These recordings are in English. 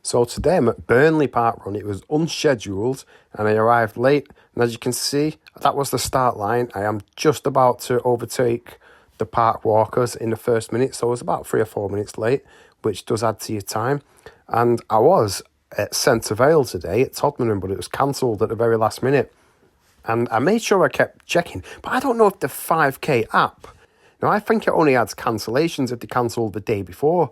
So today I'm at Burnley Parkrun. It was unscheduled and I arrived late. And as you can see, that was the start line. I am just about to overtake the park walkers in the first minute. So I was about 3 or 4 minutes late, which does add to your time. And I was at Centre Vale today at Todmorden, but it was cancelled at the very last minute. And I made sure I kept checking. But I don't know if the 5K app... Now, I think it only adds cancellations if they cancelled the day before.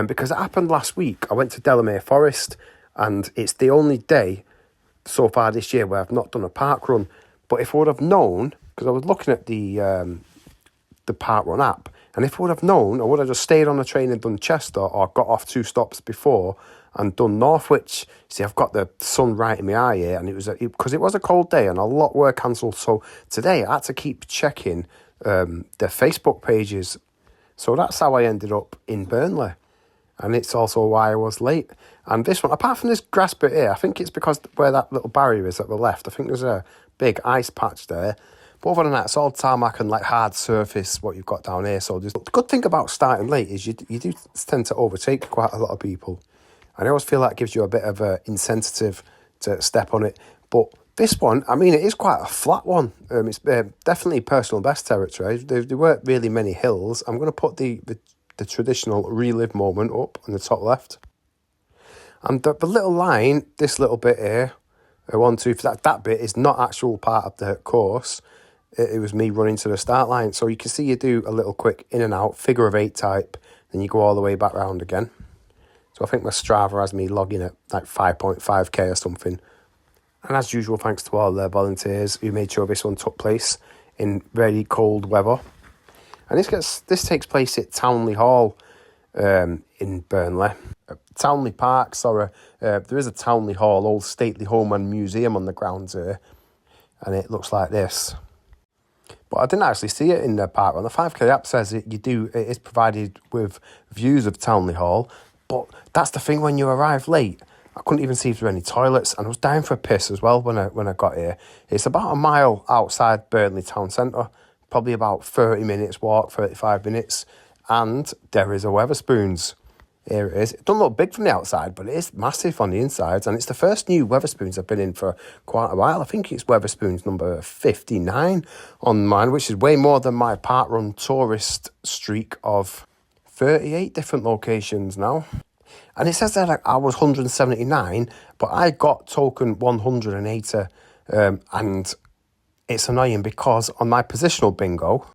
Because it happened last week. I went to Delamere Forest and it's the only day so far this year where I've not done a park run. But if I would have known, because I was looking at the park run app, and if I would have known, I would have just stayed on the train and done Chester or got off 2 stops before and done Northwich. See, I've got the sun right in my eye here, and because it was a cold day and a lot were cancelled. So today I had to keep checking the Facebook pages. So that's how I ended up in Burnley. And it's also why I was late. And this one, apart from this grass bit here, I think it's because where that little barrier is at the left, I think there's a big ice patch there. But other than that, it's all tarmac and like hard surface, what you've got down here. So the good thing about starting late is you do tend to overtake quite a lot of people. And I always feel that gives you a bit of an incentive to step on it. But this one, I mean, it is quite a flat one. It's definitely personal best territory. There weren't really many hills. I'm going to put the traditional relive moment up on the top left. And the little line, this little bit here, 1, 2, that bit is not actual part of the course. It was me running to the start line. So you can see you do a little quick in and out, figure of 8 type, then you go all the way back round again. So I think my Strava has me logging at like 5.5k or something. And as usual, thanks to all the volunteers who made sure this one took place in very cold weather. And this takes place at Townley Hall in Burnley. Townley Park, sorry. There is a Townley Hall, old stately home and museum on the grounds here. And it looks like this. But I didn't actually see it in the park. On the 5K app says it is provided with views of Townley Hall. But that's the thing, when you arrive late, I couldn't even see if there were any toilets. And I was down for a piss as well when I got here. It's about a mile outside Burnley town centre. Probably about 30 minutes walk, 35 minutes. And there is a Wetherspoons. Here it is. It doesn't look big from the outside, but it is massive on the insides. And it's the first new Wetherspoons I've been in for quite a while. I think it's Wetherspoons number 59 on mine, which is way more than my parkrun tourist streak of 38 different locations now. And it says there like I was 179, but I got token 180. And it's annoying because on my positional bingo,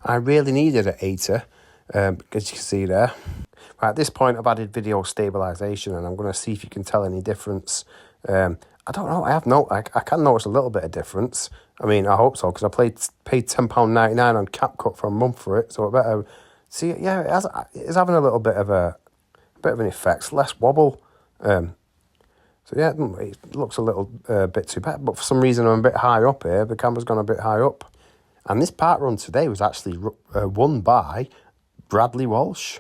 I really needed an 80, as you can see there. Right, at this point, I've added video stabilisation, and I'm going to see if you can tell any difference. I don't know. I can notice a little bit of difference. I mean, I hope so, because I paid £10.99 on CapCut for a month for it, so I better see. Yeah, it's having a little bit of an effect. It's less wobble. So yeah, it looks a little bit too bad, but for some reason I'm a bit high up here. The camera's gone a bit high up. And this park run today was actually won by Bradley Walsh.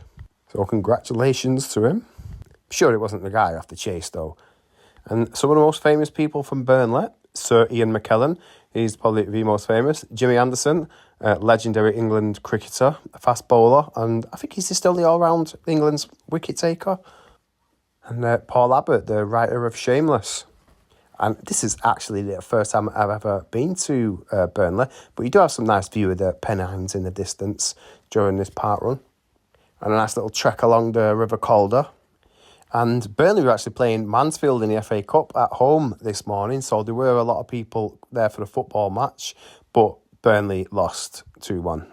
So congratulations to him. I'm sure it wasn't the guy after Chase though. And some of the most famous people from Burnley, Sir Ian McKellen, he's probably the most famous. Jimmy Anderson, legendary England cricketer, a fast bowler, and I think he's just still the all-round England's wicket taker. And Paul Abbott, the writer of Shameless. And this is actually the first time I've ever been to Burnley. But you do have some nice view of the Pennines in the distance during this park run. And a nice little trek along the River Calder. And Burnley were actually playing Mansfield in the FA Cup at home this morning. So there were a lot of people there for the football match. But Burnley lost 2-1.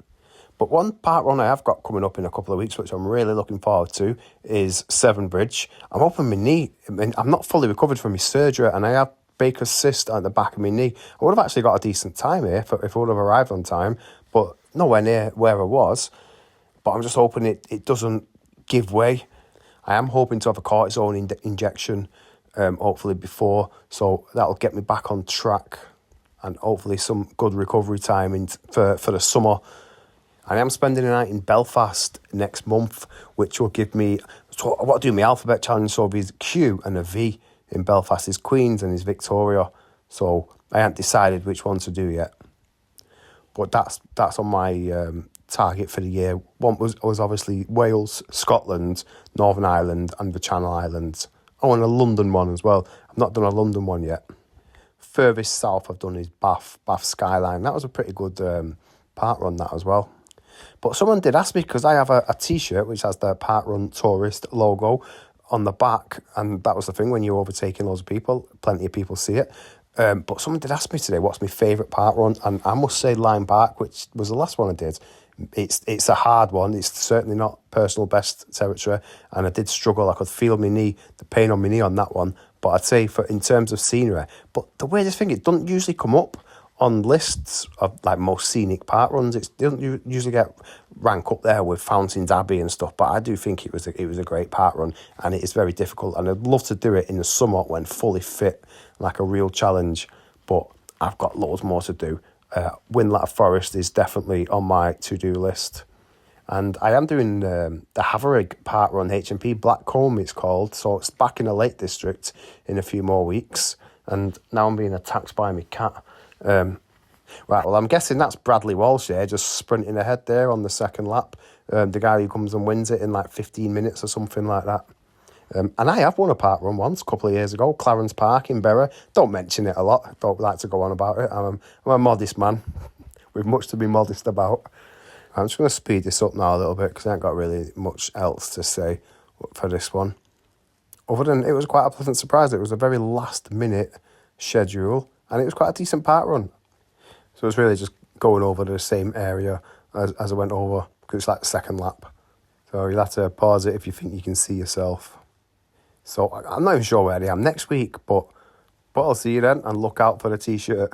But one park run I have got coming up in a couple of weeks, which I'm really looking forward to, is Severn Bridge. I'm hoping my knee, I'm not fully recovered from my surgery, and I have Baker's cyst at the back of my knee. I would have actually got a decent time here if I would have arrived on time, but nowhere near where I was. But I'm just hoping it doesn't give way. I am hoping to have a cortisone injection, hopefully before, so that'll get me back on track, and hopefully some good recovery time for the summer. I am spending a night in Belfast next month, which will give me... So I want to do my alphabet challenge, so there's Q and a V in Belfast is Queens and is Victoria. So I haven't decided which one to do yet. But that's on my target for the year. One was obviously Wales, Scotland, Northern Ireland and the Channel Islands Oh, and a London one as well. I've not done a London one yet. Furthest south I've done is Bath Skyline. That was a pretty good park run, that as well. But someone did ask me, because I have a T-shirt which has the Parkrun Tourist logo on the back, and that was the thing, when you're overtaking loads of people, plenty of people see it. But someone did ask me today, what's my favourite park run? And I must say Lyme Park, which was the last one I did. It's a hard one. It's certainly not personal best territory, and I did struggle. I could feel my knee, the pain on my knee on that one. But I'd say in terms of scenery, but the weirdest thing, it doesn't usually come up on lists of like most scenic park runs. It doesn't usually get rank up there with Fountains Abbey and stuff. But I do think it was a great park run, and it is very difficult. And I'd love to do it in the summer when fully fit, like a real challenge. But I've got loads more to do. Windlatter Forest is definitely on my to-do list. And I am doing the Haverig Park Run, H&P Blackcomb it's called. So it's back in the Lake District in a few more weeks. And now I'm being attacked by my cat. Right, well, I'm guessing that's Bradley Walsh here, just sprinting ahead there on the second lap. The guy who comes and wins it in like 15 minutes or something like that. And I have won a park run once, a couple of years ago, Clarence Park in Bury. Don't mention it a lot. I don't like to go on about it. I'm a modest man with much to be modest about. I'm just going to speed this up now a little bit because I ain't got really much else to say for this one. Other than it was quite a pleasant surprise. It was a very last minute schedule and it was quite a decent park run. So it was really just going over the same area as I went over, because it's like the second lap. So you'll have to pause it if you think you can see yourself. So I'm not even sure where I am next week, but I'll see you then and look out for the T-shirt.